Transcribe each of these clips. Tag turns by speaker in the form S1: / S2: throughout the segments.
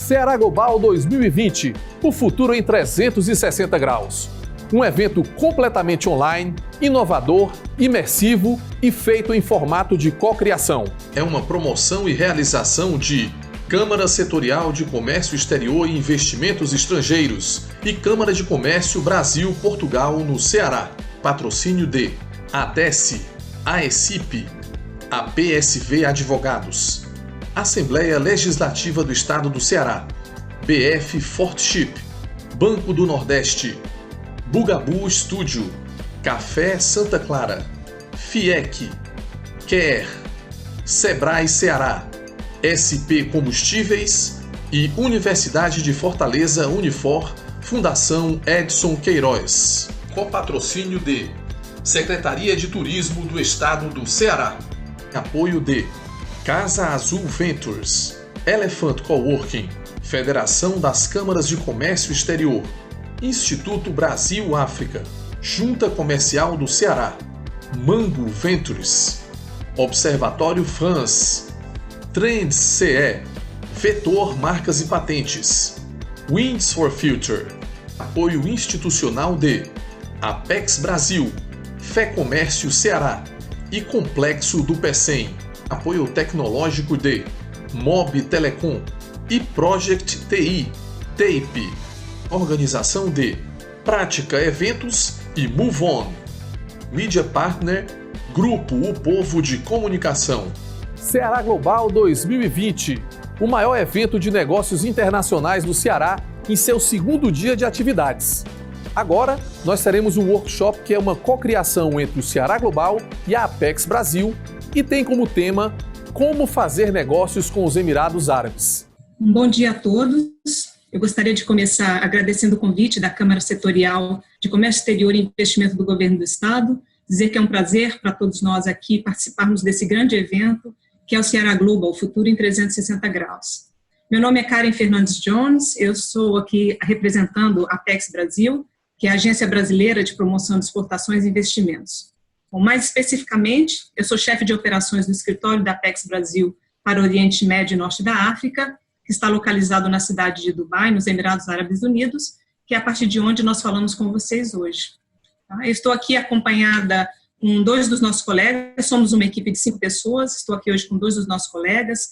S1: Ceará Global 2020, o futuro em 360 graus. Um evento completamente online, inovador, imersivo e feito em formato de cocriação.
S2: É uma promoção e realização de Câmara Setorial de Comércio Exterior e Investimentos Estrangeiros e Câmara de Comércio Brasil-Portugal no Ceará. Patrocínio de ADESE, AECIP, APSV Advogados, Assembleia Legislativa do Estado do Ceará, BF Fortship, Banco do Nordeste, Bugabu Studio, Café Santa Clara, FIEC, Care, Sebrae Ceará, SP Combustíveis e Universidade de Fortaleza Unifor, Fundação Edson Queiroz. Com patrocínio de Secretaria de Turismo do Estado do Ceará. Apoio de Casa Azul Ventures, Elephant Coworking, Federação das Câmaras de Comércio Exterior, Instituto Brasil-África, Junta Comercial do Ceará, Mango Ventures, Observatório France, Trends CE, Vetor Marcas e Patentes, Winds for Future, apoio institucional de Apex Brasil, Fé Comércio Ceará e Complexo do PECEM, apoio tecnológico de Mob Telecom e Project TI, TAPE, organização de Prática Eventos e Move On, Media Partner, Grupo O Povo de Comunicação.
S1: Ceará Global 2020, o maior evento de negócios internacionais do Ceará em seu segundo dia de atividades. Agora, nós teremos um workshop que é uma cocriação entre o Ceará Global e a Apex Brasil e tem como tema Como fazer negócios com os Emirados Árabes.
S3: Um bom dia a todos. Eu gostaria de começar agradecendo o convite da Câmara Setorial de Comércio Exterior e Investimento do Governo do Estado, dizer que é um prazer para todos nós aqui participarmos desse grande evento, que é o Ceará Global, o futuro em 360 graus. Meu nome é Karen Fernandes Jones, eu sou aqui representando a Apex Brasil, que é a Agência Brasileira de Promoção de Exportações e Investimentos. Bom, mais especificamente, eu sou chefe de operações do escritório da Apex Brasil para o Oriente Médio e Norte da África, que está localizado na cidade de Dubai, nos Emirados Árabes Unidos, que é a partir de onde nós falamos com vocês hoje. Eu estou aqui acompanhada com 2 dos nossos colegas, somos uma equipe de 5 pessoas, estou aqui hoje com 2 dos nossos colegas,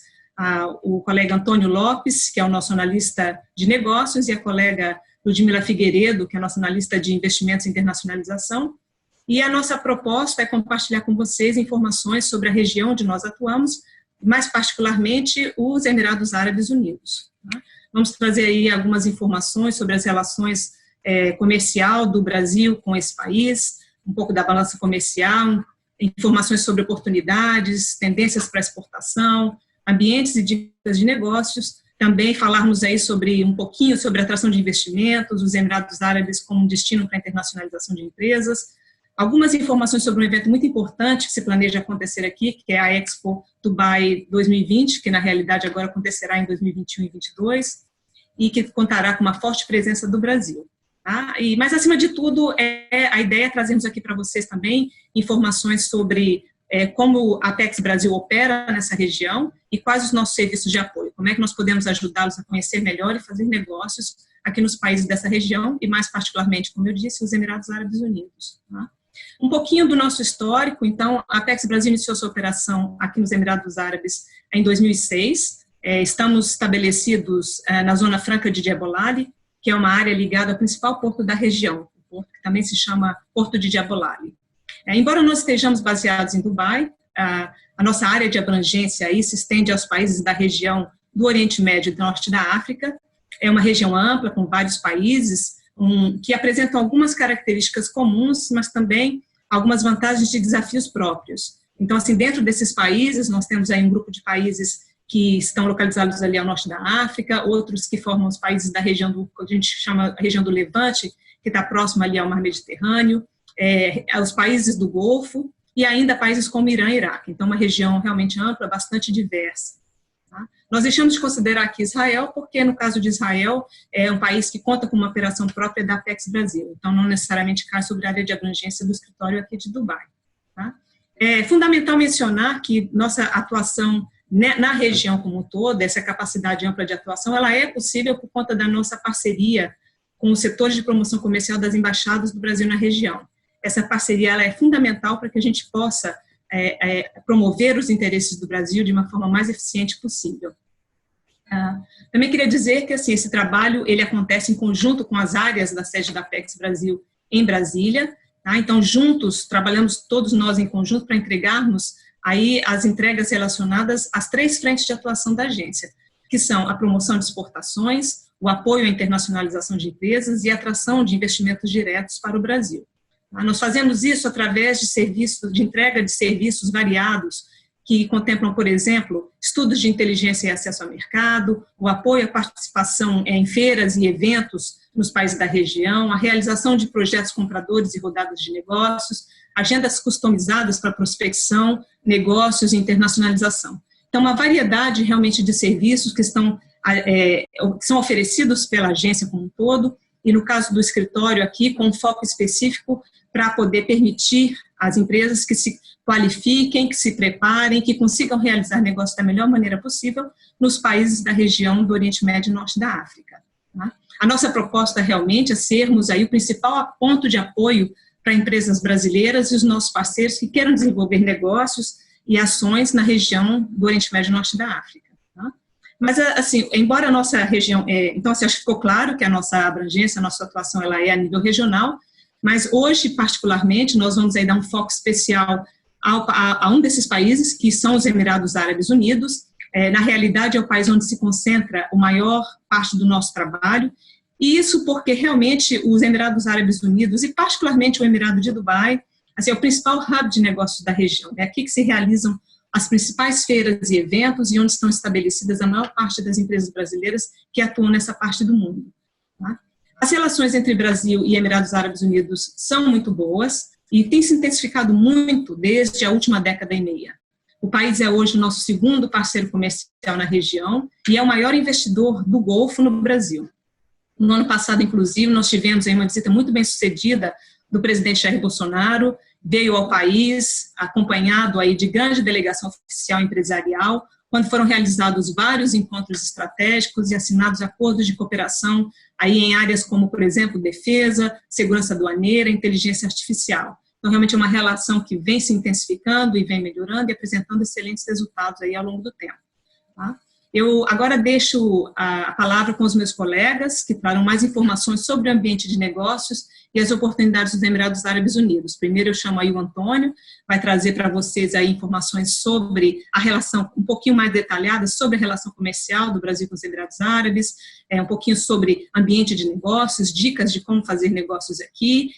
S3: o colega Antônio Lopes, que é o nosso analista de negócios, e a colega Ludmila Figueiredo, que é a nossa analista de investimentos e internacionalização. E a nossa proposta é compartilhar com vocês informações sobre a região onde nós atuamos, mais particularmente os Emirados Árabes Unidos. Vamos trazer aí algumas informações sobre as relações comercial do Brasil com esse país, um pouco da balança comercial, informações sobre oportunidades, tendências para exportação, ambientes e dicas de negócios, também falarmos aí sobre um pouquinho sobre a atração de investimentos, os Emirados Árabes como destino para a internacionalização de empresas, algumas informações sobre um evento muito importante que se planeja acontecer aqui, que é a Expo Dubai 2020, que na realidade agora acontecerá em 2021 e 2022, e que contará com uma forte presença do Brasil. Tá? Mas, acima de tudo, a ideia é trazermos aqui para vocês também informações sobre como a Apex Brasil opera nessa região e quais os nossos serviços de apoio, como é que nós podemos ajudá-los a conhecer melhor e fazer negócios aqui nos países dessa região e, mais particularmente, como eu disse, os Emirados Árabes Unidos. Tá? Um pouquinho do nosso histórico, então, a Apex Brasil iniciou sua operação aqui nos Emirados Árabes em 2006, estamos estabelecidos na Zona Franca de Diabolali, que é uma área ligada ao principal porto da região, o porto que também se chama Porto de Diabolali. Embora nós estejamos baseados em Dubai, a nossa área de abrangência aí se estende aos países da região do Oriente Médio e do Norte da África. É uma região ampla, com vários países, que apresentam algumas características comuns, mas também algumas vantagens e desafios próprios. Então, assim, dentro desses países, nós temos aí um grupo de países que estão localizados ali ao norte da África, outros que formam os países da região do que a gente chama a região do Levante, que está próximo ali ao Mar Mediterrâneo, os países do Golfo e ainda países como Irã e Iraque. Então, uma região realmente ampla, bastante diversa. Tá? Nós deixamos de considerar aqui Israel, porque no caso de Israel, é um país que conta com uma operação própria da Apex Brasil, então não necessariamente cai sobre a área de abrangência do escritório aqui de Dubai. Tá? É fundamental mencionar que nossa atuação na região como um todo, essa capacidade ampla de atuação, ela é possível por conta da nossa parceria com os setores de promoção comercial das embaixadas do Brasil na região. Essa parceria ela é fundamental para que a gente possa promover os interesses do Brasil de uma forma mais eficiente possível. Também queria dizer que assim, esse trabalho ele acontece em conjunto com as áreas da sede da Apex Brasil em Brasília. Tá? Então, juntos, trabalhamos todos nós em conjunto para entregarmos aí as entregas relacionadas às 3 frentes de atuação da agência, que são a promoção de exportações, o apoio à internacionalização de empresas e a atração de investimentos diretos para o Brasil. Tá? Nós fazemos isso através de serviços, de entrega de serviços variados, que contemplam, por exemplo, estudos de inteligência e acesso ao mercado, o apoio à participação em feiras e eventos nos países da região, a realização de projetos compradores e rodadas de negócios, agendas customizadas para prospecção, negócios e internacionalização. Então, uma variedade realmente de serviços que são oferecidos pela agência como um todo, e no caso do escritório aqui, com um foco específico para poder permitir às empresas que se qualifiquem, que se preparem, que consigam realizar negócios da melhor maneira possível nos países da região do Oriente Médio e Norte da África. Tá? A nossa proposta realmente é sermos aí o principal ponto de apoio para empresas brasileiras e os nossos parceiros que queiram desenvolver negócios e ações na região do Oriente Médio e Norte da África. Tá? Mas, assim, embora a nossa região... então, assim, acho que ficou claro que a nossa abrangência, a nossa atuação, ela é a nível regional, mas hoje, particularmente, nós vamos aí dar um foco especial a um desses países, que são os Emirados Árabes Unidos. Na realidade, é o país onde se concentra a maior parte do nosso trabalho, e isso porque realmente os Emirados Árabes Unidos, e particularmente o Emirado de Dubai, assim, é o principal hub de negócios da região. É aqui que se realizam as principais feiras e eventos e onde estão estabelecidas a maior parte das empresas brasileiras que atuam nessa parte do mundo. Tá? As relações entre Brasil e Emirados Árabes Unidos são muito boas e têm se intensificado muito desde a última década e meia. O país é hoje o nosso segundo parceiro comercial na região e é o maior investidor do Golfo no Brasil. No ano passado, inclusive, nós tivemos aí uma visita muito bem sucedida do presidente Jair Bolsonaro, veio ao país acompanhado aí de grande delegação oficial empresarial, quando foram realizados vários encontros estratégicos e assinados acordos de cooperação aí em áreas como, por exemplo, defesa, segurança aduaneira, inteligência artificial. Então, realmente é uma relação que vem se intensificando e vem melhorando e apresentando excelentes resultados aí ao longo do tempo. Tá? Eu agora deixo a palavra com os meus colegas, que trarão mais informações sobre o ambiente de negócios e as oportunidades dos Emirados Árabes Unidos. Primeiro eu chamo aí o Antônio, vai trazer para vocês aí informações sobre a relação, um pouquinho mais detalhada sobre a relação comercial do Brasil com os Emirados Árabes, um pouquinho sobre ambiente de negócios, dicas de como fazer negócios aqui,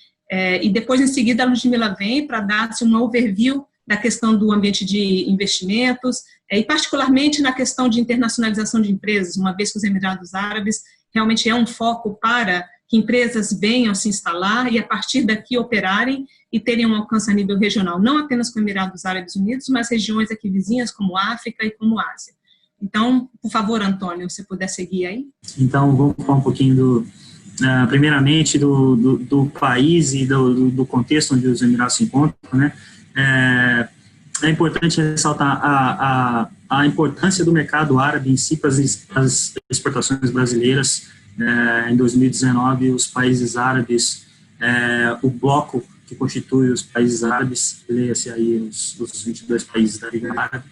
S3: e depois em seguida a Ludmila vem para dar-se uma overview da questão do ambiente de investimentos, e particularmente na questão de internacionalização de empresas, uma vez que os Emirados Árabes realmente é um foco para que empresas venham se instalar e a partir daqui operarem e terem um alcance a nível regional, não apenas com os Emirados Árabes Unidos, mas regiões aqui vizinhas como África e como Ásia. Então, por favor, Antônio, se puder seguir aí.
S4: Então, vamos falar um pouquinho primeiramente do país e do contexto onde os Emirados se encontram, né? É importante ressaltar a importância do mercado árabe em si para as exportações brasileiras. Em 2019, os países árabes, o bloco que constitui os países árabes, leia-se aí os 22 países da Liga Árabe,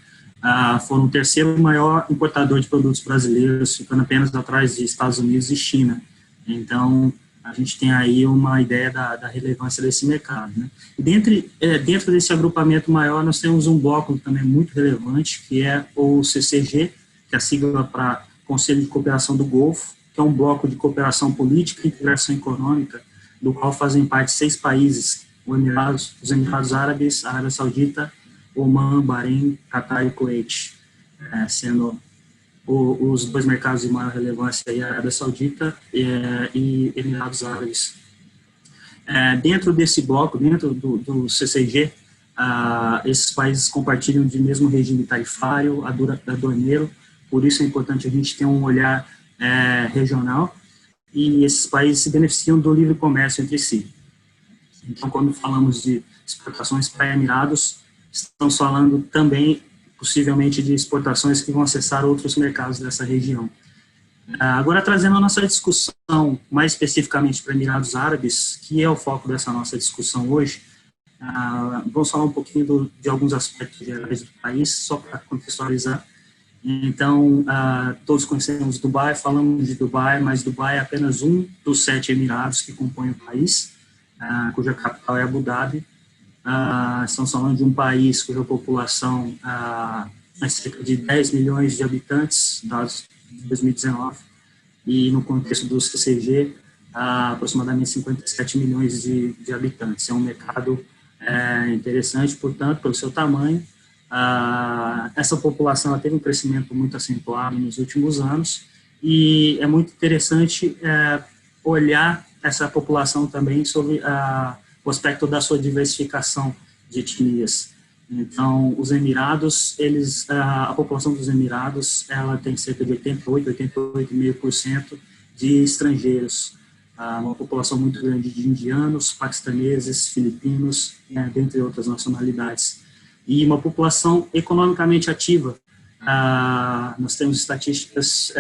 S4: foram o terceiro maior importador de produtos brasileiros, ficando apenas atrás de Estados Unidos e China. Então, a gente tem aí uma ideia da relevância desse mercado, né? E dentro desse agrupamento maior, nós temos um bloco também muito relevante, que é o CCG, que é a sigla para Conselho de Cooperação do Golfo, que é um bloco de cooperação política e integração econômica, do qual fazem parte 6 países, os Emirados Árabes, a Arábia Saudita, Omã, Bahrein, Catar e Kuwait, sendo os 2 mercados de maior relevância aí, a Arábia Saudita e Emirados Árabes. Dentro desse bloco, dentro do CCG, esses países compartilham de mesmo regime tarifário, aduaneiro, por isso é importante a gente ter um olhar regional, e esses países se beneficiam do livre comércio entre si. Então, quando falamos de exportações para Emirados, estamos falando também possivelmente de exportações que vão acessar outros mercados dessa região. Agora, trazendo a nossa discussão mais especificamente para Emirados Árabes, que é o foco dessa nossa discussão hoje, vamos falar um pouquinho de alguns aspectos gerais do país, só para contextualizar. Então, todos conhecemos Dubai, falamos de Dubai, mas Dubai é apenas um dos 7 Emirados que compõem o país, cuja capital é Abu Dhabi. Estamos falando de um país cuja população é cerca de 10 milhões de habitantes, dados de 2019, e no contexto do CCG, aproximadamente 57 milhões de habitantes. É um mercado interessante, portanto, pelo seu tamanho. Essa população teve um crescimento muito acentuado nos últimos anos, e é muito interessante olhar essa população também sobre o aspecto da sua diversificação de etnias. Então, os Emirados, a população dos Emirados, ela tem cerca de 88,5% de estrangeiros, uma população muito grande de indianos, paquistaneses, filipinos, dentre outras nacionalidades. E uma população economicamente ativa. Nós temos estatísticas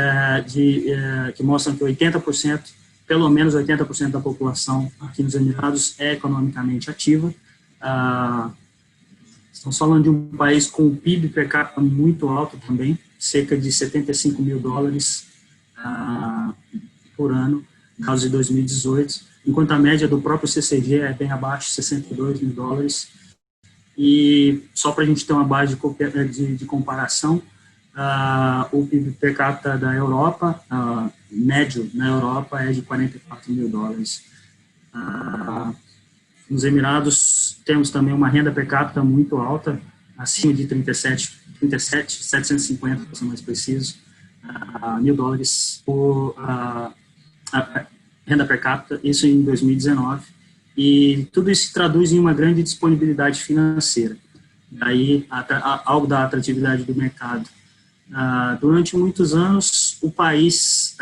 S4: que mostram que 80%, pelo menos 80% da população aqui nos Emirados é economicamente ativa. Estamos falando de um país com um PIB per capita muito alto também, cerca de 75 mil dólares por ano, no caso de 2018, enquanto a média do próprio CCG é bem abaixo, 62 mil dólares. E só para a gente ter uma base de comparação, o PIB per capita da Europa, médio na Europa, é de 44 mil dólares. Nos Emirados, temos também uma renda per capita muito alta, acima de 750, para ser mais preciso, mil dólares por renda per capita, isso em 2019. E tudo isso se traduz em uma grande disponibilidade financeira. Daí, algo da atratividade do mercado. Durante muitos anos, o país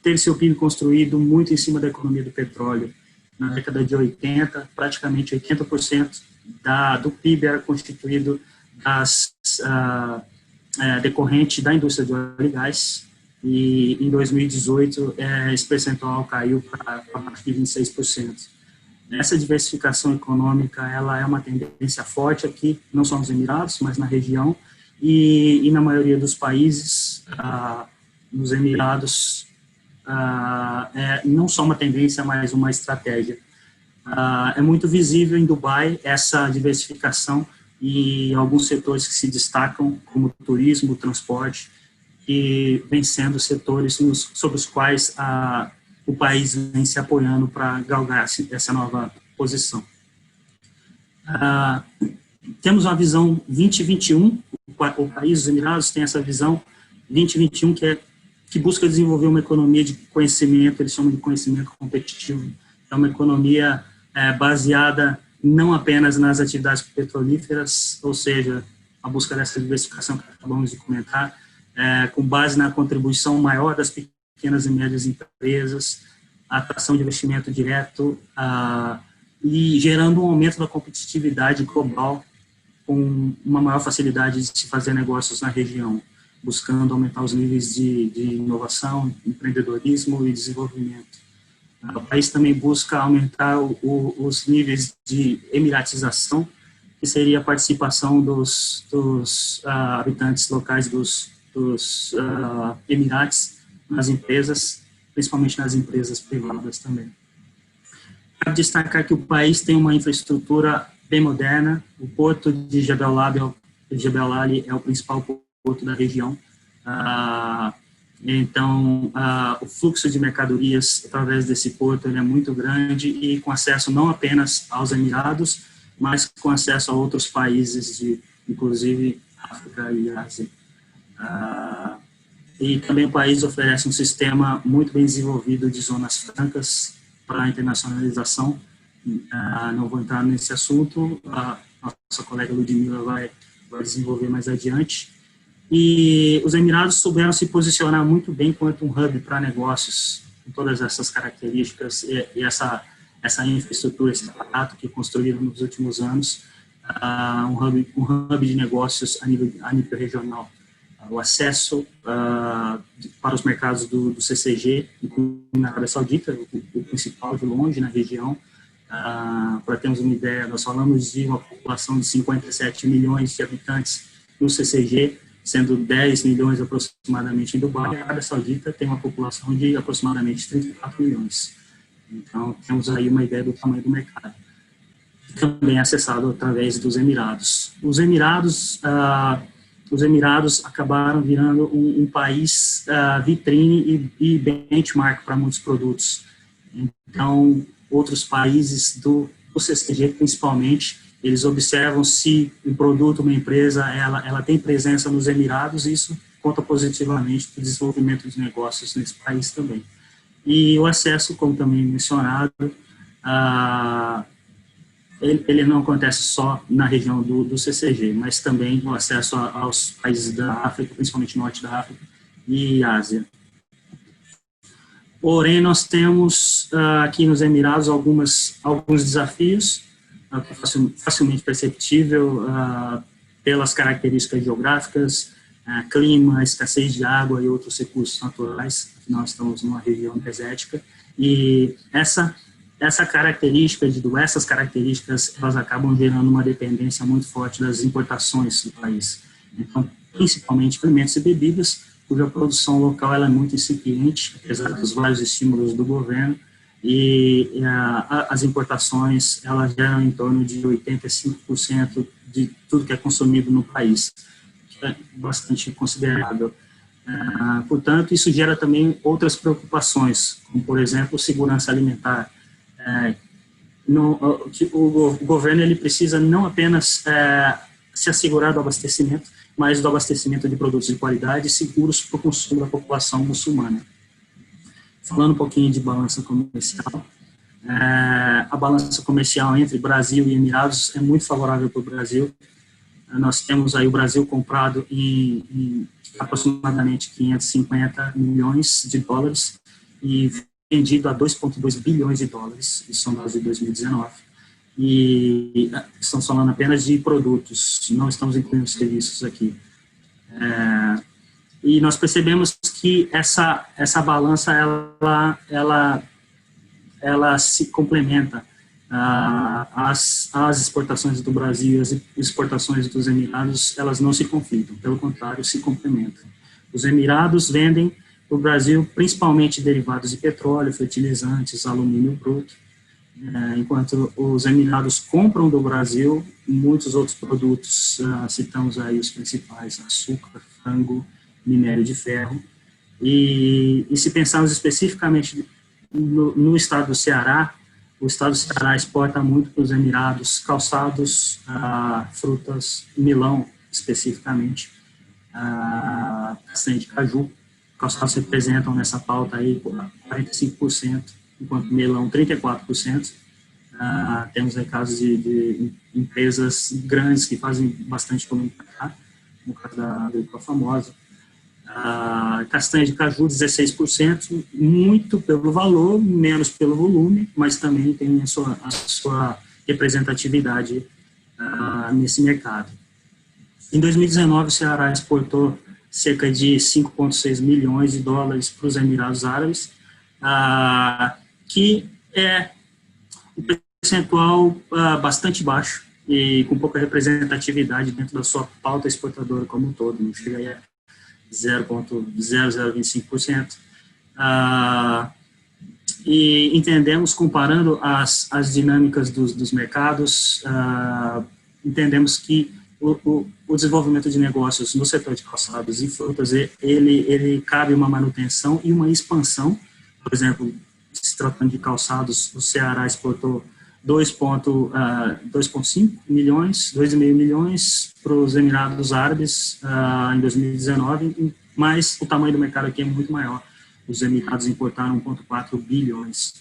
S4: teve seu PIB construído muito em cima da economia do petróleo. Na década de 80, praticamente 80% do PIB era constituído decorrente da indústria de óleo e gás, e em 2018 esse percentual caiu para abaixo de 26%. Essa diversificação econômica, ela é uma tendência forte aqui, não só nos Emirados, mas na região, e na maioria dos países, nos Emirados, não só uma tendência, mas uma estratégia. É muito visível em Dubai essa diversificação e alguns setores que se destacam, como o turismo, o transporte, que vem sendo setores sobre os quais o país vem se apoiando para galgar essa nova posição. Temos uma visão 2021, o país, os Emirados, tem essa visão 2021 que busca desenvolver uma economia de conhecimento, eles chamam de conhecimento competitivo. É uma economia baseada não apenas nas atividades petrolíferas, ou seja, a busca dessa diversificação que acabamos de comentar, com base na contribuição maior das pequenas e médias empresas, a atração de investimento direto e gerando um aumento da competitividade global com uma maior facilidade de se fazer negócios na região, buscando aumentar os níveis de inovação, empreendedorismo e desenvolvimento. O país também busca aumentar os níveis de emiratização, que seria a participação dos habitantes locais dos Emirates nas empresas, principalmente nas empresas privadas também. Cabe destacar que o país tem uma infraestrutura bem moderna. O porto de Jebel Ali é o principal porto da região. Então, o fluxo de mercadorias através desse porto é muito grande e com acesso não apenas aos Emirados, mas com acesso a outros países, inclusive África e Ásia. E também o país oferece um sistema muito bem desenvolvido de zonas francas para a internacionalização. Não vou entrar nesse assunto, a nossa colega Ludmila vai desenvolver mais adiante. E os Emirados souberam se posicionar muito bem quanto um hub para negócios, com todas essas características e essa infraestrutura, esse aparato que construíram nos últimos anos, um hub de negócios a nível regional, o acesso para os mercados do CCG, na Arábia Saudita, o principal de longe na região. Para termos uma ideia, nós falamos de uma população de 57 milhões de habitantes no CCG, sendo 10 milhões aproximadamente em Dubai. A Arábia Saudita tem uma população de aproximadamente 34 milhões. Então, temos aí uma ideia do tamanho do mercado. Também é acessado através dos Emirados. Os Emirados acabaram virando um país vitrine e benchmark para muitos produtos. Então, outros países do CCG, principalmente, eles observam se um produto, uma empresa, ela tem presença nos Emirados, e isso conta positivamente para o desenvolvimento de negócios nesse país também. E o acesso, como também mencionado, ele não acontece só na região do CCG, mas também o acesso aos países da África, principalmente norte da África e Ásia. Porém, nós temos aqui nos Emirados alguns desafios, facilmente perceptível pelas características geográficas, clima, escassez de água e outros recursos naturais. Nós estamos numa região desértica, e essas características, elas acabam gerando uma dependência muito forte das importações do país. Então, principalmente alimentos e bebidas, cuja produção local ela é muito incipiente, apesar dos vários estímulos do governo, e as importações elas geram em torno de 85% de tudo que é consumido no país, que é bastante considerável. Portanto, isso gera também outras preocupações, como, por exemplo, segurança alimentar. O governo ele precisa não apenas se assegurar do abastecimento, mas do abastecimento de produtos de qualidade e seguros para o consumo da população muçulmana. Falando um pouquinho de balança comercial, a balança comercial entre Brasil e Emirados é muito favorável para o Brasil. Nós temos aí o Brasil comprado em aproximadamente 550 milhões de dólares e vendido a 2,2 bilhões de dólares, isso são dados de 2019. E estamos falando apenas de produtos, não estamos incluindo serviços aqui. E nós percebemos que essa balança, ela se complementa. As exportações do Brasil e as exportações dos Emirados, elas não se conflitam, pelo contrário, se complementam. Os Emirados vendem para o Brasil principalmente derivados de petróleo, fertilizantes, alumínio bruto, enquanto os Emirados compram do Brasil muitos outros produtos, citamos aí os principais: açúcar, frango, minério de ferro. E se pensarmos especificamente no estado do Ceará, o estado do Ceará exporta muito para os Emirados calçados, frutas, melão especificamente, castanha de caju. Calçados representam nessa pauta aí 45%, enquanto melão 34%. Temos aí casos de empresas grandes que fazem bastante volume para cá, no caso da agrícola famosa. Castanha de caju 16%, muito pelo valor, menos pelo volume, mas também tem a sua representatividade nesse mercado. Em 2019, o Ceará exportou cerca de 5,6 milhões de dólares para os Emirados Árabes, que é um percentual bastante baixo e com pouca representatividade dentro da sua pauta exportadora como um todo, não chega aí a 0,0025%. E entendemos, comparando as dinâmicas dos mercados, entendemos que o desenvolvimento de negócios no setor de calçados e frutas, ele cabe uma manutenção e uma expansão. Por exemplo, se tratando de calçados, o Ceará exportou 2,5 milhões para os Emirados Árabes em 2019, mas o tamanho do mercado aqui é muito maior. Os Emirados importaram 1,4 bilhões.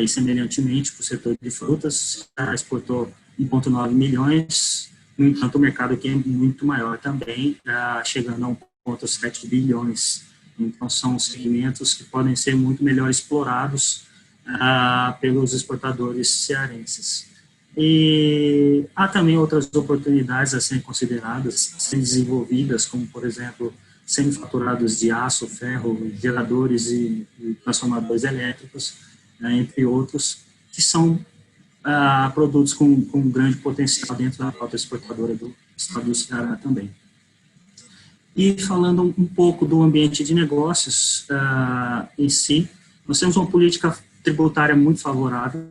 S4: E semelhantemente, para o setor de frutas, o Ceará exportou 1,9 milhões, no entanto, o mercado aqui é muito maior também, chegando a 1,7 bilhões. Então, são segmentos que podem ser muito melhor explorados pelos exportadores cearenses. E há também outras oportunidades a serem consideradas, a serem desenvolvidas, como, por exemplo, semifaturados de aço, ferro, geradores e transformadores elétricos, né, entre outros, que são produtos com grande potencial dentro da pauta exportadora do estado do Ceará também. E falando um pouco do ambiente de negócios em si, nós temos uma política tributária muito favorável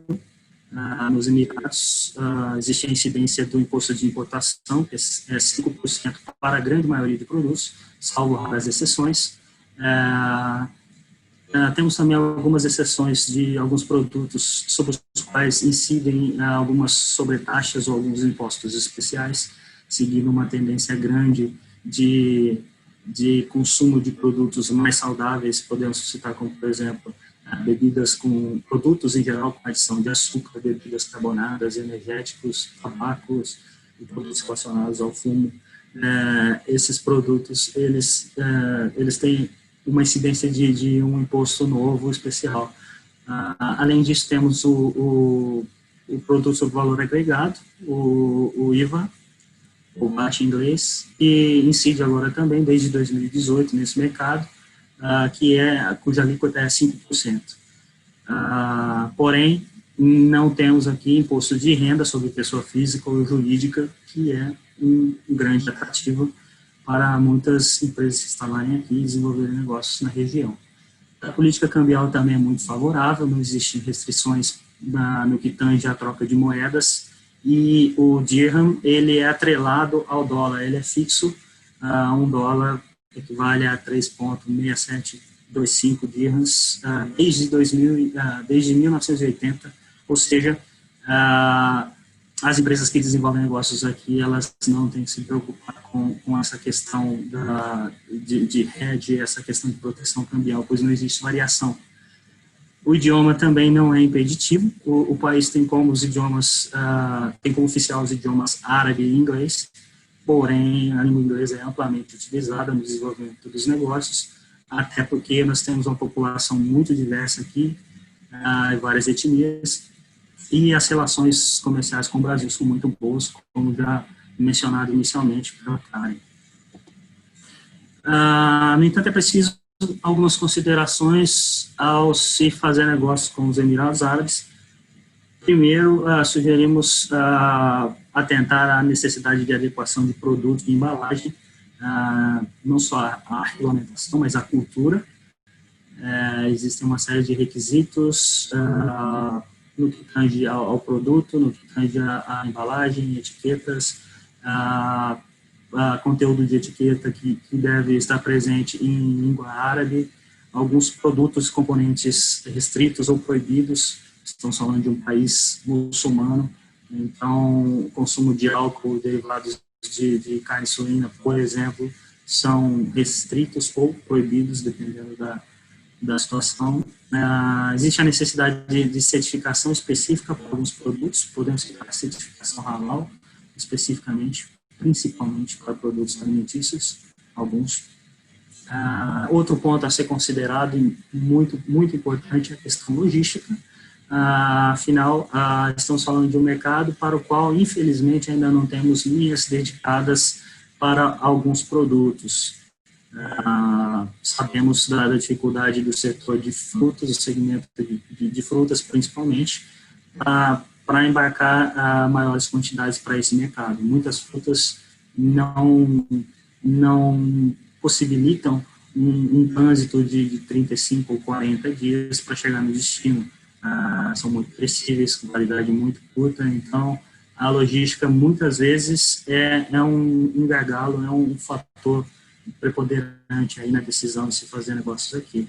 S4: nos Emirados. Existe a incidência do imposto de importação, que é 5% para a grande maioria de produtos, salvo raras exceções. Temos também algumas exceções de alguns produtos sobre os quais incidem algumas sobretaxas ou alguns impostos especiais, seguindo uma tendência grande de consumo de produtos mais saudáveis. Podemos citar como, por exemplo, bebidas com produtos em geral com adição de açúcar, bebidas carbonadas, energéticos, tabacos e produtos relacionados ao fumo. Esses produtos, eles têm uma incidência de um imposto novo especial. Além disso, temos o produto sobre valor agregado, o IVA, o VAT em inglês, e incide agora também, desde 2018, nesse mercado, cuja alíquota é 5%. Porém, não temos aqui imposto de renda sobre pessoa física ou jurídica, que é um grande atrativo para muitas empresas se instalarem aqui e desenvolverem negócios na região. A política cambial também é muito favorável, não existem restrições no que tange à troca de moedas, e o dirham, ele é atrelado ao dólar, ele é fixo, um dólar equivale a 3,6725 dirhams desde 1980, ou seja, as empresas que desenvolvem negócios aqui, elas não têm que se preocupar com essa questão de hedge, essa questão de proteção cambial, pois não existe variação. O idioma também não é impeditivo. O país tem como oficial os idiomas árabe e inglês, porém a língua inglesa é amplamente utilizada no desenvolvimento dos negócios, até porque nós temos uma população muito diversa aqui, várias etnias, e as relações comerciais com o Brasil são muito boas, como já mencionado inicialmente pela Karen. No entanto, é preciso algumas considerações ao se fazer negócios com os Emirados Árabes. Primeiro, sugerimos atentar à necessidade de adequação de produtos de embalagem, não só a regulamentação, mas a cultura. Existem uma série de requisitos no que tange ao produto, no que tange à embalagem, etiquetas, conteúdo de etiqueta que deve estar presente em língua árabe, alguns produtos, componentes restritos ou proibidos. Estamos falando de um país muçulmano, então o consumo de álcool, derivados de carne suína, por exemplo, são restritos ou proibidos, dependendo da situação. Existe a necessidade de certificação específica para alguns produtos, podemos citar a certificação halal, especificamente, principalmente para produtos alimentícios, alguns. Outro ponto a ser considerado, e muito, muito importante, é a questão logística. Afinal, estamos falando de um mercado para o qual, infelizmente, ainda não temos linhas dedicadas para alguns produtos. Sabemos da dificuldade do setor de frutas, do segmento de frutas, principalmente, para embarcar maiores quantidades para esse mercado. Muitas frutas não possibilitam um trânsito de 35 ou 40 dias para chegar no destino. São muito perecíveis, com validade muito curta, então a logística muitas vezes é um gargalo, é um fator preponderante aí na decisão de se fazer negócios aqui.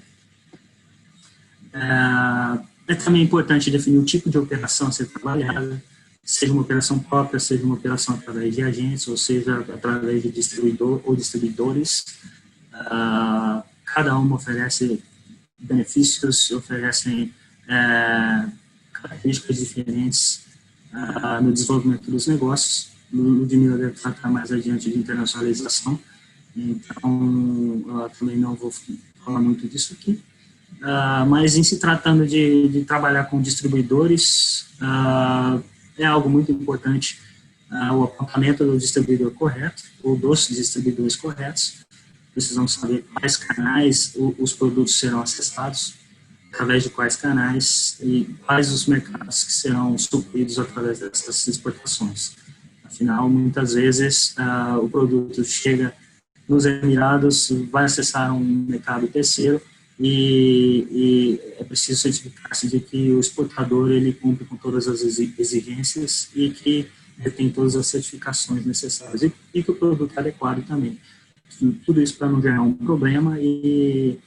S4: É também importante definir o tipo de operação a ser trabalhada, seja uma operação própria, seja uma operação através de agentes, ou seja, através de distribuidor ou distribuidores. Cada uma oferece benefícios, oferecem características diferentes no desenvolvimento dos negócios. O Ludmila deve tratar mais adiante de internacionalização, então eu também não vou falar muito disso aqui. Mas em se tratando de trabalhar com distribuidores, é algo muito importante, o apontamento do distribuidor correto, ou dos distribuidores corretos. Precisamos saber quais canais os produtos serão acessados, através de quais canais e quais os mercados que serão supridos através dessas exportações. Afinal, muitas vezes, o produto chega nos Emirados, vai acessar um mercado terceiro e é preciso certificar-se de que o exportador ele cumpre com todas as exigências e que tem todas as certificações necessárias e que o produto é adequado também. Tudo isso para não gerar um problema e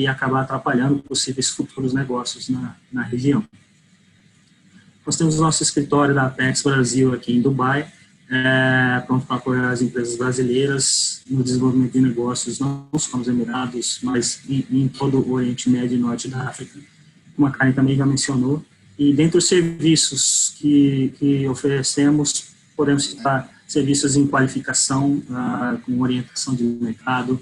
S4: acabar atrapalhando possíveis futuros negócios na região. Nós temos o nosso escritório da Apex Brasil aqui em Dubai, pronto para apoiar as empresas brasileiras no desenvolvimento de negócios, não só nos Emirados, mas em todo o Oriente Médio e Norte da África, como a Karen também já mencionou. E dentre os serviços que oferecemos, podemos citar serviços em qualificação, com orientação de mercado,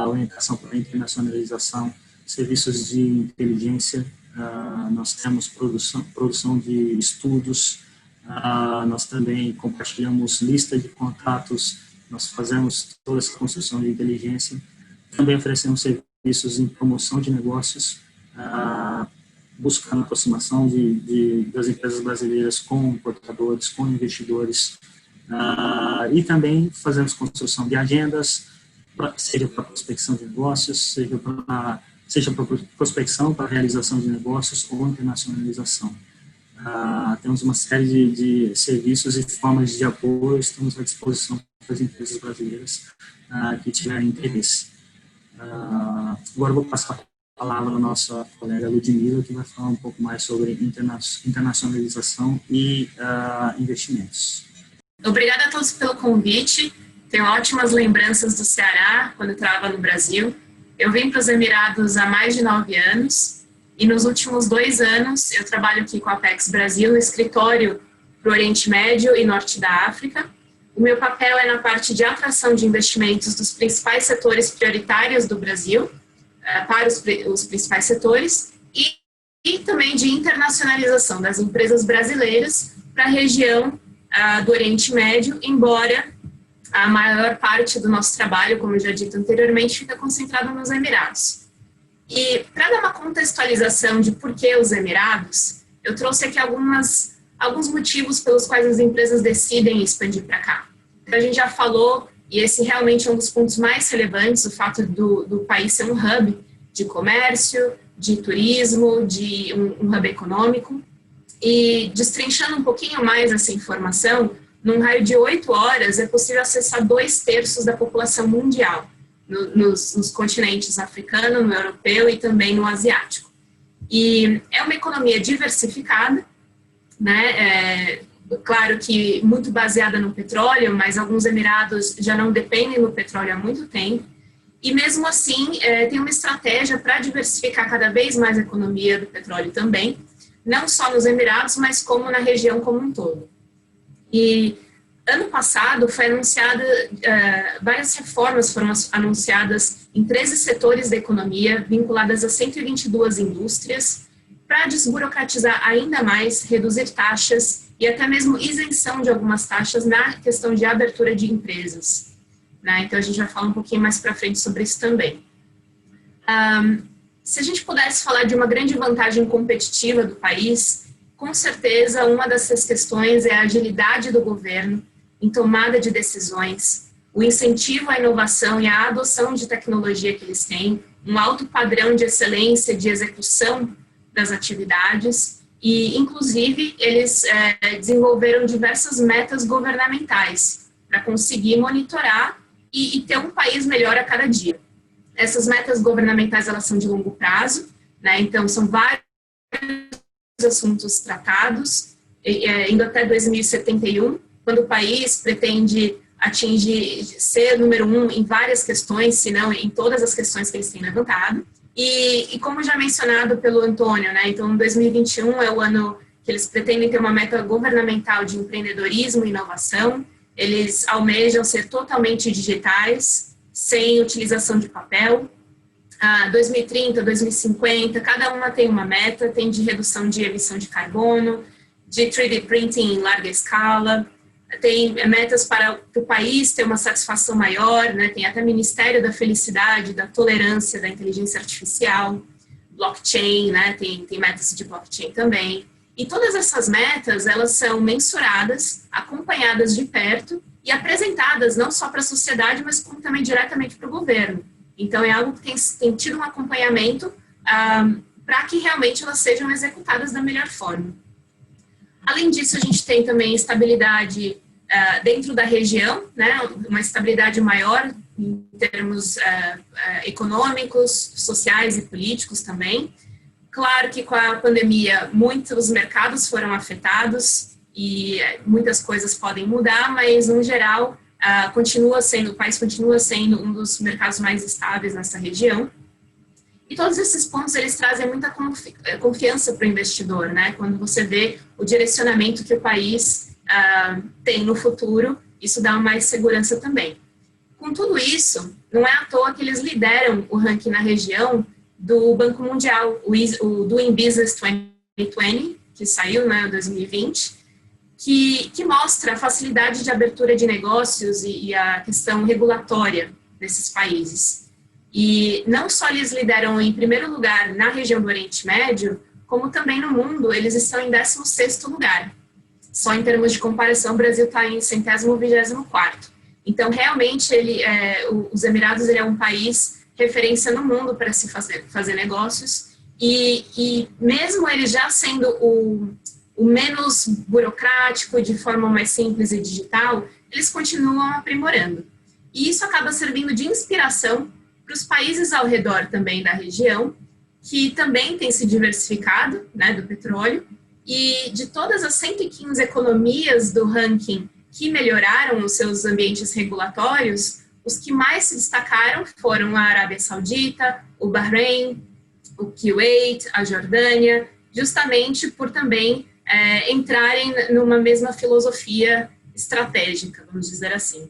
S4: orientação para a internacionalização, serviços de inteligência, nós temos produção de estudos, nós também compartilhamos lista de contatos, nós fazemos toda essa construção de inteligência, também oferecemos serviços em promoção de negócios, buscando a aproximação das empresas brasileiras com importadores, com investidores, e também fazemos construção de agendas, seja para prospecção de negócios, seja para prospecção para realização de negócios ou internacionalização. Temos uma série de serviços e formas de apoio, estamos à disposição das empresas brasileiras que tiverem interesse. Agora eu vou passar a palavra à nossa colega Ludmila, que vai falar um pouco mais sobre internacionalização e investimentos.
S5: Obrigada a todos pelo convite. Tenho ótimas lembranças do Ceará, quando eu estava no Brasil. Eu vim para os Emirados há mais de 9 anos e nos últimos 2 anos eu trabalho aqui com a Apex Brasil no escritório para o Oriente Médio e Norte da África. O meu papel é na parte de atração de investimentos dos principais setores prioritários do Brasil, para os principais setores, e também de internacionalização das empresas brasileiras para a região do Oriente Médio, embora a maior parte do nosso trabalho, como eu já dito anteriormente, fica concentrado nos Emirados. E para dar uma contextualização de por que os Emirados, eu trouxe aqui alguns motivos pelos quais as empresas decidem expandir para cá. Então, a gente já falou, e esse realmente é um dos pontos mais relevantes, o fato do país ser um hub de comércio, de turismo, de um hub econômico. E destrinchando um pouquinho mais essa informação, num raio de 8 horas é possível acessar 2/3 da população mundial, nos continentes africano, no europeu e também no asiático. E é uma economia diversificada, né? Claro que muito baseada no petróleo, mas alguns Emirados já não dependem do petróleo há muito tempo. E mesmo assim, tem uma estratégia para diversificar cada vez mais a economia do petróleo também, não só nos Emirados, mas como na região como um todo. E ano passado foi anunciada, várias reformas foram anunciadas em 13 setores da economia, vinculadas a 122 indústrias, para desburocratizar ainda mais, reduzir taxas e até mesmo isenção de algumas taxas na questão de abertura de empresas. Né? Então, a gente vai falar um pouquinho mais para frente sobre isso também. Se a gente pudesse falar de uma grande vantagem competitiva do país, com certeza uma dessas questões é a agilidade do governo em tomada de decisões, o incentivo à inovação e à adoção de tecnologia que eles têm, um alto padrão de excelência de execução das atividades e, inclusive, eles desenvolveram diversas metas governamentais para conseguir monitorar e ter um país melhor a cada dia. Essas metas governamentais, elas são de longo prazo, né? Então são vários assuntos tratados, indo até 2071, quando o país pretende ser número 1 em várias questões, se não em todas as questões que eles têm levantado. E como já mencionado pelo Antônio, né? Então 2021 é o ano que eles pretendem ter uma meta governamental de empreendedorismo e inovação. Eles almejam ser totalmente digitais, sem utilização de papel. 2030, 2050, cada uma tem uma meta, tem de redução de emissão de carbono, de 3D printing em larga escala, tem metas para o país ter uma satisfação maior, né? Tem até Ministério da Felicidade, da Tolerância, da Inteligência Artificial, blockchain, né? Tem metas de blockchain também. E todas essas metas, elas são mensuradas, acompanhadas de perto e apresentadas não só para a sociedade, mas como também diretamente para o governo. Então, é algo que tem tido um acompanhamento para que realmente elas sejam executadas da melhor forma. Além disso, a gente tem também estabilidade dentro da região, né, uma estabilidade maior em termos econômicos, sociais e políticos também. Claro que com a pandemia muitos mercados foram afetados e muitas coisas podem mudar, mas no geral o país continua sendo um dos mercados mais estáveis nessa região. E todos esses pontos, eles trazem muita confiança para o investidor, né? Quando você vê o direcionamento que o país tem no futuro, isso dá mais segurança também. Com tudo isso, não é à toa que eles lideram o ranking na região do Banco Mundial, o Doing Business 2020, que saiu, né, em 2020, que mostra a facilidade de abertura de negócios e a questão regulatória desses países. E não só eles lideram em primeiro lugar na região do Oriente Médio, como também no mundo, eles estão em 16º lugar. Só em termos de comparação, o Brasil está em 124º. Então, realmente, os Emirados ele é um país referência no mundo para se fazer negócios. E mesmo ele já sendo o menos burocrático, de forma mais simples e digital, eles continuam aprimorando. E isso acaba servindo de inspiração para os países ao redor também da região, que também têm se diversificado, né, do petróleo, e de todas as 115 economias do ranking que melhoraram os seus ambientes regulatórios, os que mais se destacaram foram a Arábia Saudita, o Bahrein, o Kuwait, a Jordânia, justamente por também entrarem numa mesma filosofia estratégica, vamos dizer assim.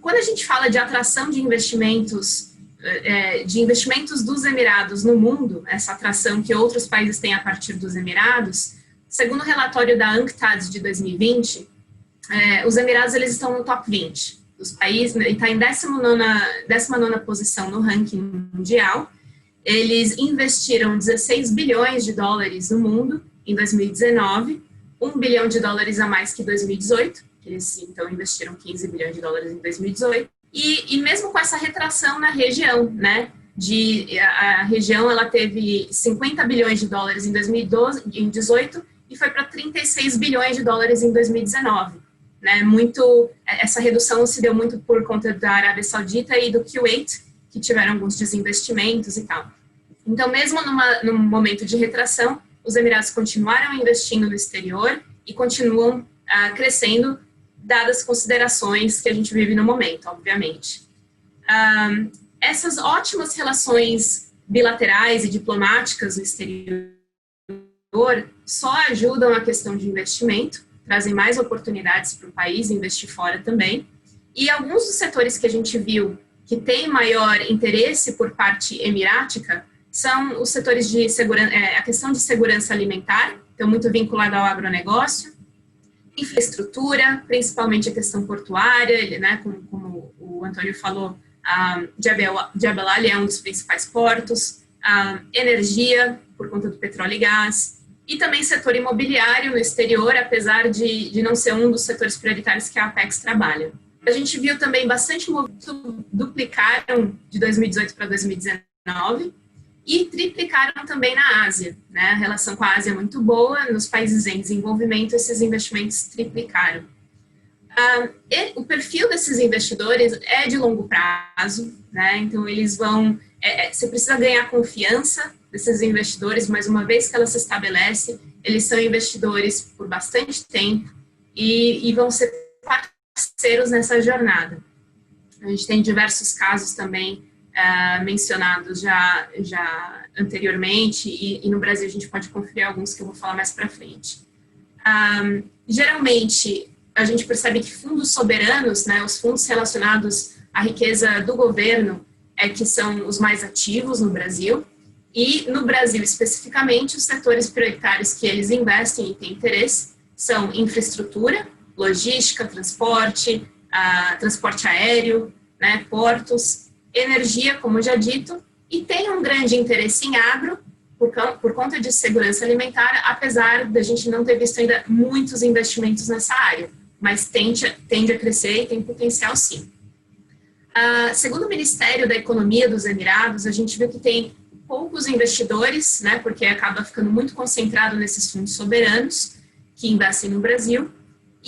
S5: Quando a gente fala de atração de investimentos dos Emirados no mundo, essa atração que outros países têm a partir dos Emirados, segundo o relatório da UNCTAD de 2020, os Emirados eles estão no top 20 dos países, e está em 19ª posição no ranking mundial. Eles investiram 16 bilhões de dólares no mundo em 2019, 1 bilhão de dólares a mais que 2018, eles então investiram 15 bilhões de dólares em 2018, e mesmo com essa retração na região, né, a região ela teve 50 bilhões de dólares em 2018 e foi para 36 bilhões de dólares em 2019. Né, essa redução se deu muito por conta da Arábia Saudita e do Kuwait, que tiveram alguns desinvestimentos e tal. Então, mesmo num momento de retração, os Emirados continuaram investindo no exterior e continuam crescendo, dadas as considerações que a gente vive no momento, obviamente. Essas ótimas relações bilaterais e diplomáticas no exterior só ajudam a questão de investimento, trazem mais oportunidades para o país investir fora também. E alguns dos setores que a gente viu que tem maior interesse por parte emirática são os setores de segurança, a questão de segurança alimentar, então muito vinculado ao agronegócio, infraestrutura, principalmente a questão portuária, né, como o Antônio falou, Jebel Ali é um dos principais portos, energia, por conta do petróleo e gás, e também setor imobiliário no exterior, apesar de não ser um dos setores prioritários que a Apex trabalha. A gente viu também bastante movimento, duplicaram de 2018 para 2019 e triplicaram também na Ásia, né? A relação com a Ásia é muito boa, nos países em desenvolvimento esses investimentos triplicaram. O perfil desses investidores é de longo prazo, né? Então eles vão, você precisa ganhar confiança desses investidores, mas uma vez que ela se estabelece, eles são investidores por bastante tempo e vão ser parceiros nessa jornada. A gente tem diversos casos também mencionados já anteriormente e no Brasil a gente pode conferir alguns que eu vou falar mais para frente. Geralmente, a gente percebe que fundos soberanos, né, os fundos relacionados à riqueza do governo, que são os mais ativos no Brasil, E no Brasil, especificamente, os setores prioritários que eles investem e têm interesse são infraestrutura, logística, transporte, transporte aéreo, né, portos, energia, como já dito, e tem um grande interesse em agro, por conta de segurança alimentar, apesar da gente não ter visto ainda muitos investimentos nessa área, mas tende a crescer e tem potencial sim. Segundo o Ministério da Economia dos Emirados, a gente viu que tem poucos investidores, né, porque acaba ficando muito concentrado nesses fundos soberanos que investem no Brasil,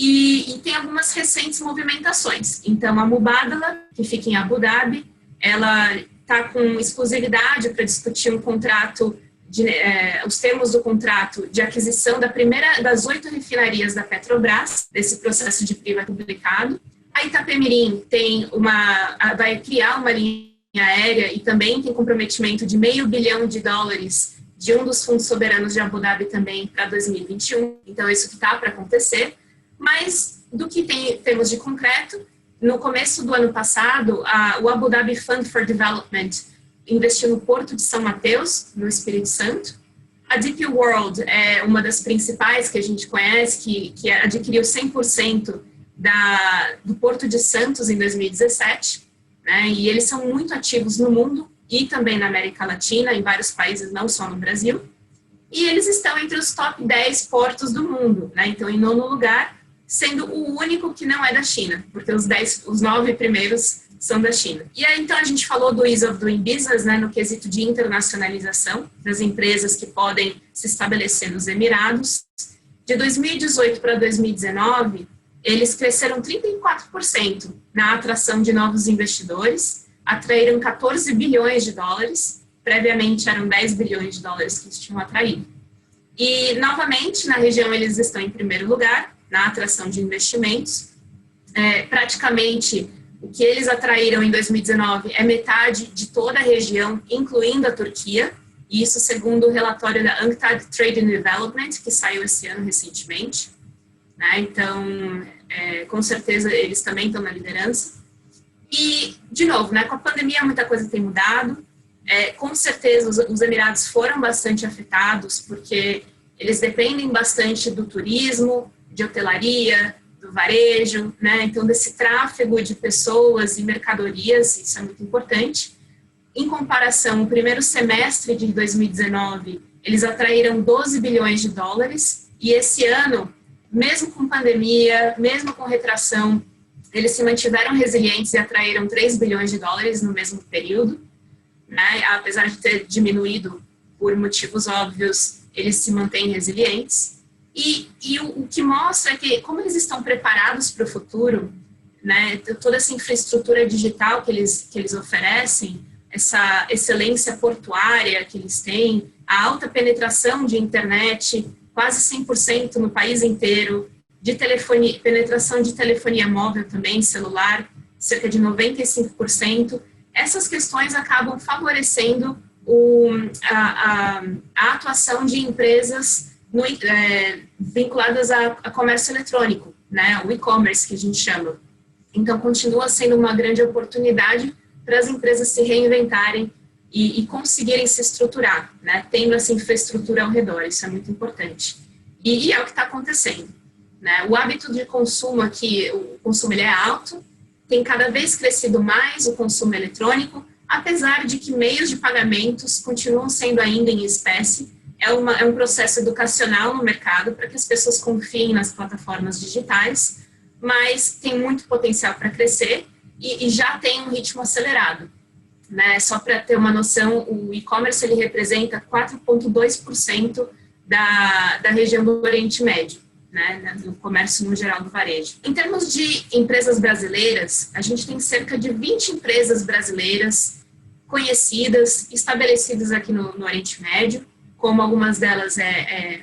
S5: e tem algumas recentes movimentações. Então, a Mubadala, que fica em Abu Dhabi, ela está com exclusividade para discutir um contrato, os termos do contrato de aquisição da primeira das 8 refinarias da Petrobras, desse processo de PRI publicado. A Itapemirim vai criar uma linha aérea e também tem comprometimento de $500 bilhão de um dos fundos soberanos de Abu Dhabi também para 2021. Então, isso que está para acontecer. Mas, do que temos de concreto, no começo do ano passado, o Abu Dhabi Fund for Development investiu no Porto de São Mateus, no Espírito Santo. A DP World é uma das principais que a gente conhece, que adquiriu 100% do Porto de Santos em 2017, né, e eles são muito ativos no mundo e também na América Latina, em vários países, não só no Brasil, e eles estão entre os top 10 portos do mundo, né, então em 9º lugar, sendo o único que não é da China, porque os 9 primeiros são da China. E aí, então, a gente falou do Ease of Doing Business, né, no quesito de internacionalização das empresas que podem se estabelecer nos Emirados. De 2018 para 2019, eles cresceram 34% na atração de novos investidores, atraíram $14 bilhões, previamente eram $10 bilhões que eles tinham atraído. E, novamente, na região eles estão em primeiro lugar, na atração de investimentos. Praticamente, o que eles atraíram em 2019 é metade de toda a região, incluindo a Turquia, e isso segundo o relatório da UNCTAD Trade and Development, que saiu esse ano recentemente. Né? Então, com certeza, eles também estão na liderança. E, de novo, né, com a pandemia muita coisa tem mudado. Com certeza, os Emirados foram bastante afetados, porque eles dependem bastante do turismo, de hotelaria, do varejo, né? Então, desse tráfego de pessoas e mercadorias, isso é muito importante. Em comparação, o primeiro semestre de 2019, eles atraíram $12 bilhões, e esse ano, mesmo com pandemia, mesmo com retração, eles se mantiveram resilientes e atraíram $3 bilhões no mesmo período, né? Apesar de ter diminuído por motivos óbvios, eles se mantêm resilientes. E o que mostra é que, como eles estão preparados para o futuro, né, toda essa infraestrutura digital que eles oferecem, essa excelência portuária que eles têm, a alta penetração de internet, quase 100% no país inteiro, penetração de telefonia móvel também, celular, cerca de 95%, essas questões acabam favorecendo a atuação de empresas vinculadas a comércio eletrônico, né, o e-commerce que a gente chama. Então, continua sendo uma grande oportunidade para as empresas se reinventarem e conseguirem se estruturar, né, tendo essa infraestrutura ao redor, isso é muito importante. E é o que está acontecendo. Né? O hábito de consumo aqui, o consumo ele é alto, tem cada vez crescido mais o consumo eletrônico, apesar de que meios de pagamentos continuam sendo ainda em espécie. É um processo educacional no mercado para que as pessoas confiem nas plataformas digitais, mas tem muito potencial para crescer e já tem um ritmo acelerado. Né? Só para ter uma noção, o e-commerce ele representa 4,2% da região do Oriente Médio, né? Do comércio no geral do varejo. Em termos de empresas brasileiras, a gente tem cerca de 20 empresas brasileiras conhecidas, estabelecidas aqui no Oriente Médio, como algumas delas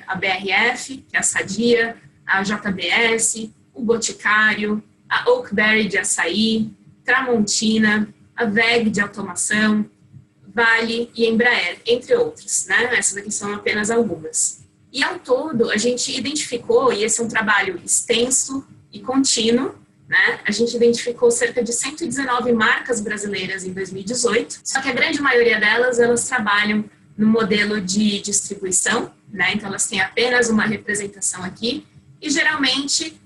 S5: a BRF, que é a Sadia, a JBS, o Boticário, a Oakberry de açaí, Tramontina, a VEG de automação, Vale e Embraer, entre outros, né? Essas aqui são apenas algumas. E ao todo, a gente identificou, e esse é um trabalho extenso e contínuo, né? A gente identificou cerca de 119 marcas brasileiras em 2018, só que a grande maioria delas, elas trabalham no modelo de distribuição, né? Então elas têm apenas uma representação aqui e geralmente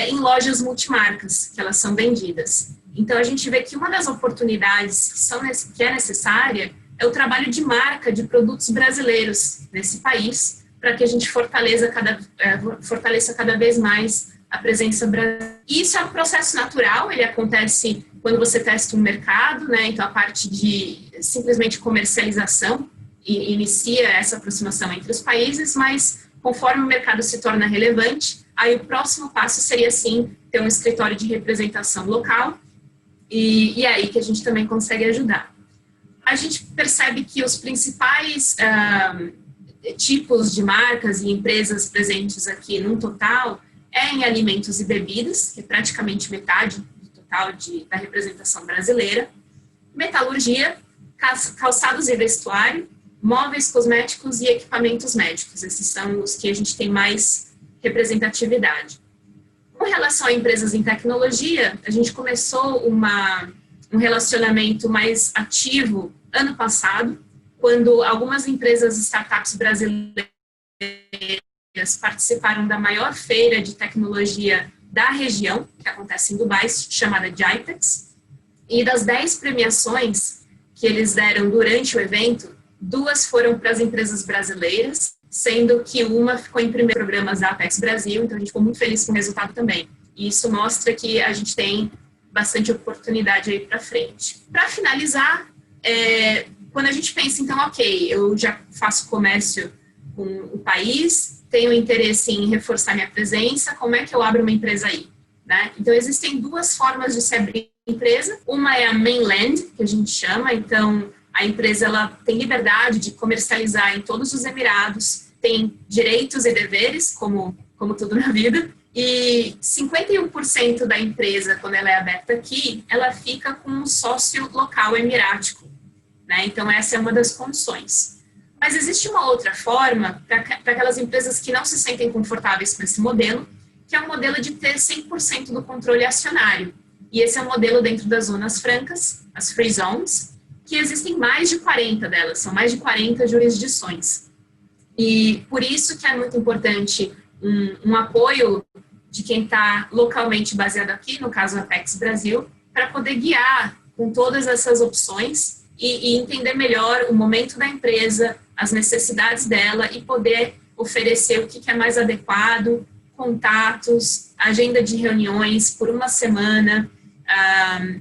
S5: em lojas multimarcas que elas são vendidas. Então a gente vê que uma das oportunidades que é necessária é o trabalho de marca de produtos brasileiros nesse país, para que a gente fortaleça cada vez mais a presença brasileira. Isso é um processo natural, ele acontece quando você testa um mercado, né? Então a parte de simplesmente comercialização inicia essa aproximação entre os países, mas conforme o mercado se torna relevante, aí o próximo passo seria, sim, ter um escritório de representação local, e é aí que a gente também consegue ajudar. A gente percebe que os principais tipos de marcas e empresas presentes aqui no total é em alimentos e bebidas, que é praticamente metade do total da representação brasileira, metalurgia, calçados e vestuário, móveis, cosméticos e equipamentos médicos. Esses são os que a gente tem mais representatividade. Com relação a empresas em tecnologia, a gente começou um relacionamento mais ativo ano passado, quando algumas empresas startups brasileiras participaram da maior feira de tecnologia da região, que acontece em Dubai, chamada GITEX, e das 10 premiações que eles deram durante o evento, 2 foram para as empresas brasileiras, sendo que uma ficou em primeiro programas da Apex Brasil, então a gente ficou muito feliz com o resultado também. E isso mostra que a gente tem bastante oportunidade aí para frente. Para finalizar, quando a gente pensa, então, ok, eu já faço comércio com o país, tenho interesse em reforçar minha presença, como é que eu abro uma empresa aí? Né? Então, existem 2 formas de se abrir empresa. Uma é a mainland, que a gente chama, então a empresa ela tem liberdade de comercializar em todos os Emirados, tem direitos e deveres, como tudo na vida, e 51% da empresa, quando ela é aberta aqui, ela fica com um sócio local emirático, né? Então essa é uma das condições. Mas existe uma outra forma para aquelas empresas que não se sentem confortáveis com esse modelo, que é o modelo de ter 100% do controle acionário. E esse é o modelo dentro das zonas francas, as free zones, que existem mais de 40 delas, são mais de 40 jurisdições. E por isso que é muito importante um apoio de quem está localmente baseado aqui, no caso a Apex Brasil, para poder guiar com todas essas opções e entender melhor o momento da empresa, as necessidades dela e poder oferecer o que é mais adequado, contatos, agenda de reuniões por uma semana,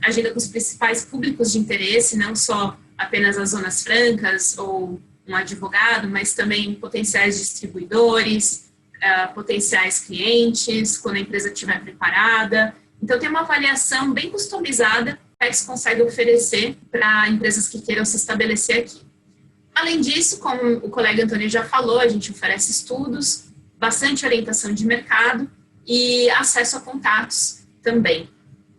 S5: agenda com os principais públicos de interesse, não só apenas as zonas francas ou um advogado, mas também potenciais distribuidores, potenciais clientes, quando a empresa estiver preparada. Então, tem uma avaliação bem customizada que a Apex consegue oferecer para empresas que queiram se estabelecer aqui. Além disso, como o colega Antônio já falou, a gente oferece estudos, bastante orientação de mercado e acesso a contatos também.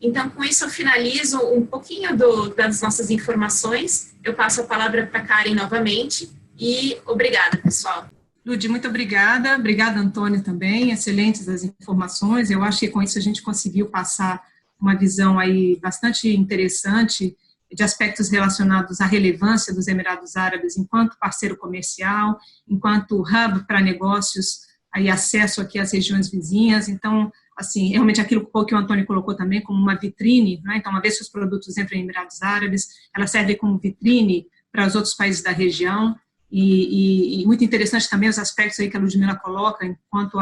S5: Então, com isso, eu finalizo um pouquinho das nossas informações. Eu passo a palavra para a Karen novamente e obrigada, pessoal.
S3: Ludi, muito obrigada. Obrigada, Antônio, também. Excelentes as informações. Eu acho que com isso a gente conseguiu passar uma visão aí bastante interessante de aspectos relacionados à relevância dos Emirados Árabes enquanto parceiro comercial, enquanto hub para negócios, aí acesso aqui às regiões vizinhas. Então, assim, realmente aquilo que o Antônio colocou também como uma vitrine, né? Então, uma vez que os produtos entram em Emirados Árabes, ela serve como vitrine para os outros países da região. E muito interessante também os aspectos aí que a Ludmila coloca enquanto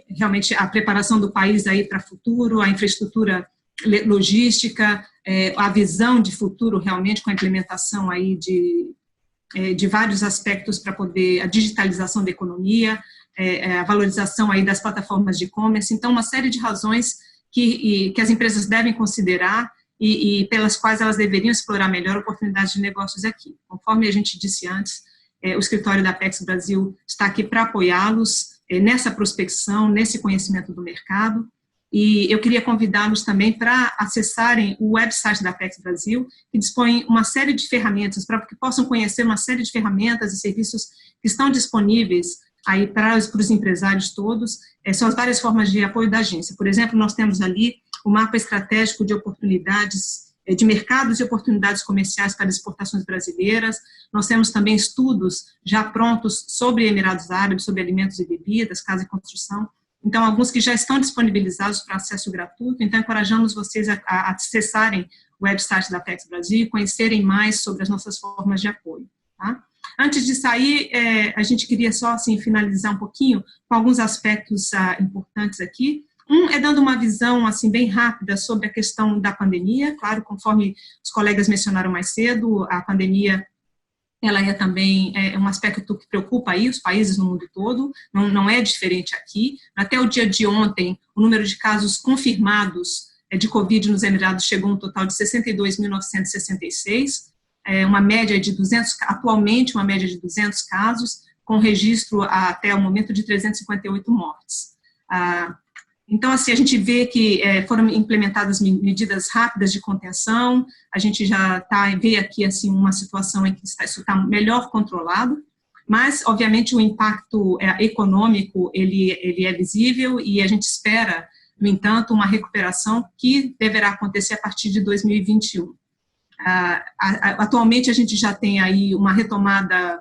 S3: realmente a preparação do país aí para o futuro, a infraestrutura logística, a visão de futuro realmente com a implementação aí de vários aspectos para poder, a digitalização da economia, a valorização aí das plataformas de e-commerce. Então, uma série de razões que as empresas devem considerar e pelas quais elas deveriam explorar melhor oportunidades de negócios aqui. Conforme a gente disse antes, o escritório da Apex Brasil está aqui para apoiá-los nessa prospecção, nesse conhecimento do mercado, e eu queria convidá-los também para acessarem o website da Apex Brasil, que dispõe uma série de ferramentas, para que possam conhecer uma série de ferramentas e serviços que estão disponíveis aí para os empresários todos. São as várias formas de apoio da agência. Por exemplo, nós temos ali o mapa estratégico de oportunidades de mercados e oportunidades comerciais para exportações brasileiras. Nós temos também estudos já prontos sobre Emirados Árabes, sobre alimentos e bebidas, casa e construção. Então, alguns que já estão disponibilizados para acesso gratuito. Então, encorajamos vocês a acessarem o website da Apex Brasil e conhecerem mais sobre as nossas formas de apoio. Tá? Antes de sair, a gente queria só assim, finalizar um pouquinho com alguns aspectos importantes aqui. É dando uma visão assim, bem rápida sobre a questão da pandemia. Claro, conforme os colegas mencionaram mais cedo, a pandemia ela é também um aspecto que preocupa aí os países no mundo todo, não é diferente aqui. Até o dia de ontem, o número de casos confirmados de Covid nos Emirados chegou a um total de 62.966, uma média de 200, atualmente uma média de 200 casos, com registro até o momento de 358 mortes. Então, assim, a gente vê que foram implementadas medidas rápidas de contenção, a gente já vê aqui, assim, uma situação em que isso está melhor controlado, mas, obviamente, o impacto econômico, ele é visível e a gente espera, no entanto, uma recuperação que deverá acontecer a partir de 2021. Atualmente a gente já tem aí uma retomada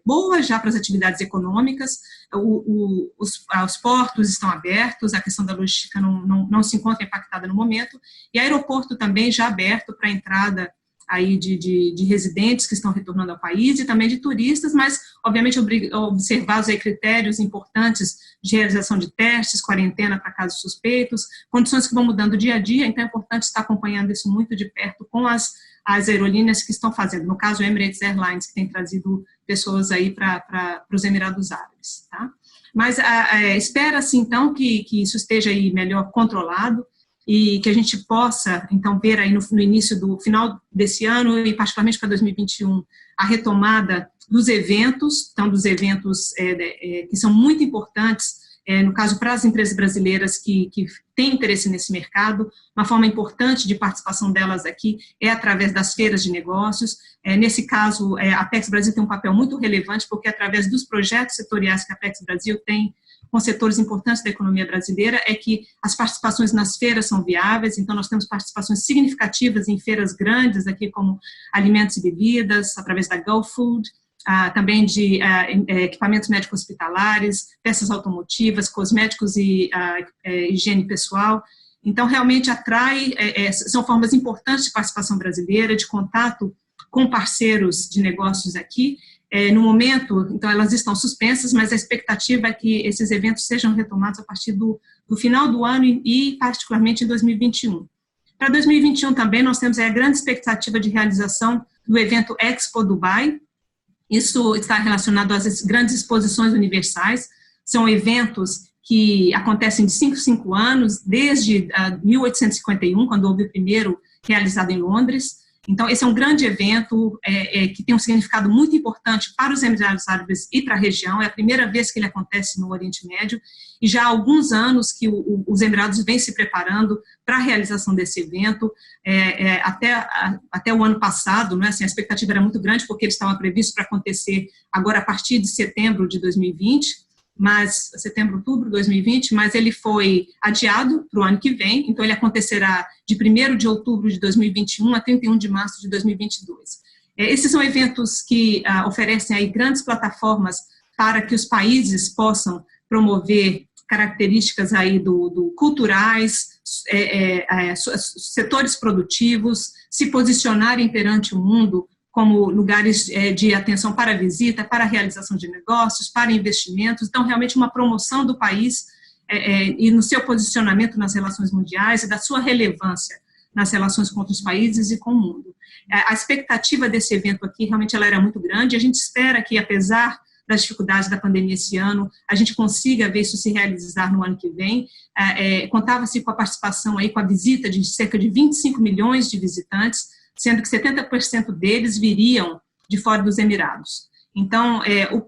S3: boa já para as atividades econômicas, os portos estão abertos, a questão da logística não se encontra impactada no momento, e aeroporto também já aberto para a entrada aí de residentes que estão retornando ao país e também de turistas, mas obviamente observados aí critérios importantes de realização de testes, quarentena para casos suspeitos, condições que vão mudando dia a dia, então é importante estar acompanhando isso muito de perto com as aerolíneas que estão fazendo, no caso Emirates Airlines, que tem trazido pessoas aí para os Emirados Árabes, tá? Mas espera-se então que isso esteja aí melhor controlado, e que a gente possa, então, ver aí no início do final desse ano e particularmente para 2021, a retomada dos eventos, então, dos eventos que são muito importantes, no caso, para as empresas brasileiras que têm interesse nesse mercado. Uma forma importante de participação delas aqui é através das feiras de negócios. Nesse caso, a Apex Brasil tem um papel muito relevante, porque através dos projetos setoriais que a Apex Brasil tem com setores importantes da economia brasileira, é que as participações nas feiras são viáveis, então nós temos participações significativas em feiras grandes, aqui como alimentos e bebidas, através da GoFood, também de equipamentos médicos hospitalares, peças automotivas, cosméticos e higiene pessoal. Então, realmente atrai, são formas importantes de participação brasileira, de contato com parceiros de negócios aqui. No momento, então, elas estão suspensas, mas a expectativa é que esses eventos sejam retomados a partir do final do ano e particularmente em 2021. Para 2021 também nós temos a grande expectativa de realização do evento Expo Dubai. Isso está relacionado às grandes exposições universais, são eventos que acontecem de 5 em 5 anos, desde 1851, quando houve o primeiro realizado em Londres. Então, esse é um grande evento que tem um significado muito importante para os Emirados Árabes e para a região. É a primeira vez que ele acontece no Oriente Médio e já há alguns anos que os Emirados vêm se preparando para a realização desse evento. Até o ano passado, né, assim, a expectativa era muito grande porque ele estava previsto para acontecer agora a partir de setembro de 2020, setembro, outubro de 2020, mas ele foi adiado para o ano que vem, então ele acontecerá de 1º de outubro de 2021 a 31 de março de 2022. Esses são eventos que oferecem aí grandes plataformas para que os países possam promover características aí culturais, setores produtivos, se posicionarem perante o mundo como lugares de atenção para a visita, para a realização de negócios, para investimentos. Então, realmente uma promoção do país e no seu posicionamento nas relações mundiais e da sua relevância nas relações com outros países e com o mundo. A expectativa desse evento aqui, realmente, ela era muito grande. A gente espera que, apesar das dificuldades da pandemia esse ano, a gente consiga ver isso se realizar no ano que vem. Contava-se com a participação, aí, com a visita de cerca de 25 milhões de visitantes, sendo que 70% deles viriam de fora dos Emirados. Então,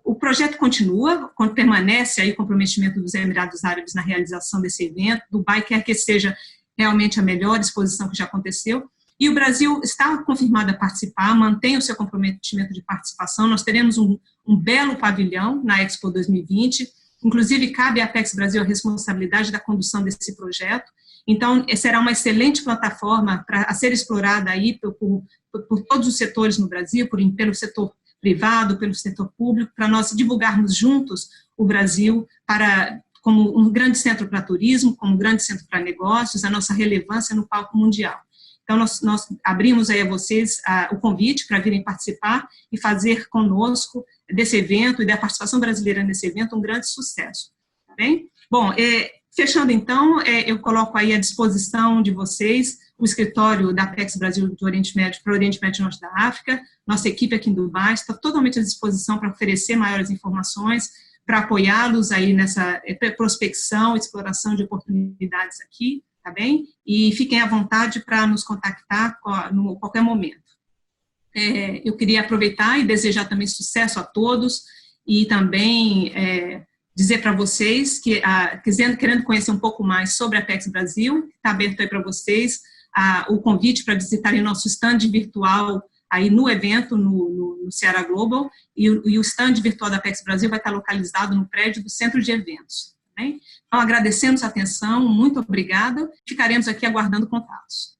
S3: o projeto continua, permanece aí o comprometimento dos Emirados Árabes na realização desse evento. Dubai quer que seja realmente a melhor exposição que já aconteceu, e o Brasil está confirmado a participar, mantém o seu comprometimento de participação. Nós teremos um belo pavilhão na Expo 2020, inclusive cabe à Apex Brasil a responsabilidade da condução desse projeto, Então, será uma excelente plataforma a ser explorada aí por todos os setores no Brasil, pelo setor privado, pelo setor público, para nós divulgarmos juntos o Brasil como um grande centro para turismo, como um grande centro para negócios, a nossa relevância no palco mundial. Então, nós abrimos aí a vocês o convite para virem participar e fazer conosco desse evento e da participação brasileira nesse evento um grande sucesso. Tá bem? Bom, fechando então, eu coloco aí à disposição de vocês o escritório da Apex Brasil do Oriente Médio para o Oriente Médio e Norte da África. Nossa equipe aqui em Dubai está totalmente à disposição para oferecer maiores informações, para apoiá-los aí nessa prospecção, exploração de oportunidades aqui, tá bem? E fiquem à vontade para nos contactar a qualquer momento. Eu queria aproveitar e desejar também sucesso a todos e também dizer para vocês que, querendo conhecer um pouco mais sobre a Apex Brasil, está aberto aí para vocês o convite para visitarem nosso stand virtual aí no evento, no Ceará Global, e o stand virtual da Apex Brasil vai estar localizado no prédio do Centro de Eventos. Né? Então, agradecemos a atenção, muito obrigada, ficaremos aqui aguardando contatos.